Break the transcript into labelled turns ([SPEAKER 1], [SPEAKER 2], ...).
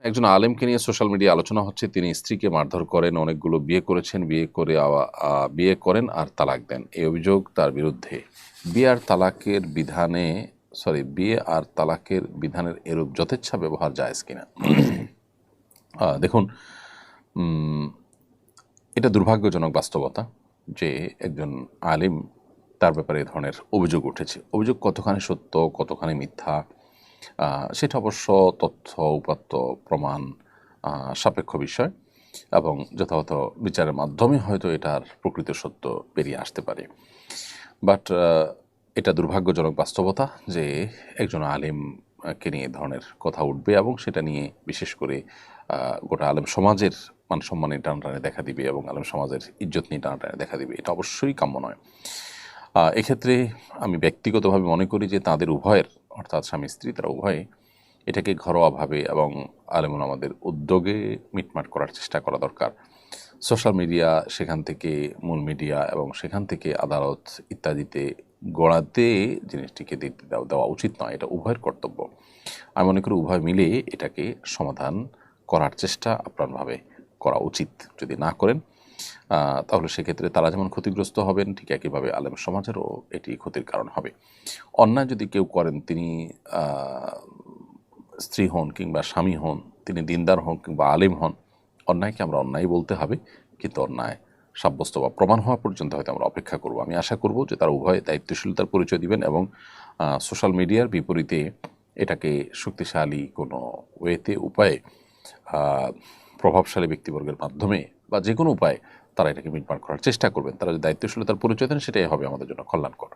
[SPEAKER 1] একজন আলেমকে নিয়ে সোশ্যাল মিডিয়ায় আলোচনা হচ্ছে, তিনি স্ত্রীকে মারধর করেন, অনেকগুলো বিয়ে করেছেন, বিয়ে করেন আর তালাক দেন। এই অভিযোগ তার বিরুদ্ধে। বিয়ে আর তালাকের বিধানে বিয়ে আর তালাকের বিধানের এরূপ যথেচ্ছা ব্যবহার জায়েজ কিনা? দেখুন, উম, এটা দুর্ভাগ্যজনক বাস্তবতা যে একজন আলিম, তার ব্যাপারে এ ধরনের অভিযোগ উঠেছে। অভিযোগ কতখানি সত্য, কতখানি মিথ্যা, সেটা অবশ্য তথ্য উপাত্ত প্রমাণ সাপেক্ষ বিষয়, এবং যথাযথ বিচারের মাধ্যমে হয়তো এটার প্রকৃত সত্য বেরিয়ে আসতে পারে। বাট এটা দুর্ভাগ্যজনক বাস্তবতা যে একজন আলিমকে নিয়ে এ ধরনের কথা উঠবে এবং সেটা নিয়ে বিশেষ করে গোটা আলেম সমাজের মান সম্মানে টানাটানি দেখা দিবে এবং আলেম সমাজের ইজ্জত নিয়ে টানাটানি দেখা দিবে। এটা অবশ্যই কাম্য নয়। এক্ষেত্রে আমি ব্যক্তিগতভাবে মনে করি যে তাদের উভয়ের, অর্থাৎ স্বামী স্ত্রী, তারা উভয়ে এটাকে ঘরোয়াভাবে এবং আলেম ওলামাদের উদ্যোগে মিটমাট করার চেষ্টা করা দরকার। সোশ্যাল মিডিয়া, সেখান থেকে মূল মিডিয়া এবং সেখান থেকে আদালত ইত্যাদিতে গড়াতে জিনিসটিকে দেওয়া উচিত নয়। এটা উভয়ের কর্তব্য। আমি মনে করি উভয় মিলে এটাকে সমাধান করার চেষ্টা আপ্রাণভাবে করা উচিত। যদি না করেন তাহলে সেক্ষেত্রে তারা যেমন ক্ষতিগ্রস্ত হবেন, ঠিক একইভাবে আলেম সমাজেরও এটি ক্ষতির কারণ হবে। অন্যায় যদি কেউ করেন, তিনি স্ত্রী হন কিংবা স্বামী হন, তিনি দিনদার হন কিংবা আলেম হন, অন্যায়কে আমরা অন্যায় বলতে হবে, কিন্তু অন্যায় সাব্যস্ত বা প্রমাণ হওয়া পর্যন্ত হয়তো আমরা অপেক্ষা করব। আমি আশা করব যে তারা উভয় দায়িত্বশীলতার পরিচয় দিবেন এবং সোশ্যাল মিডিয়ার বিপরীতে এটাকে শক্তিশালী কোনো উপায়ে প্রভাবশালী ব্যক্তিবর্গের মাধ্যমে বা যে কোনো উপায়ে তারা এটাকে মিটমাট করার চেষ্টা করবেন। তারা যদি দায়িত্বশীলতার পরিচয় দেন, সেটাই হবে আমাদের জন্য কল্যাণকর।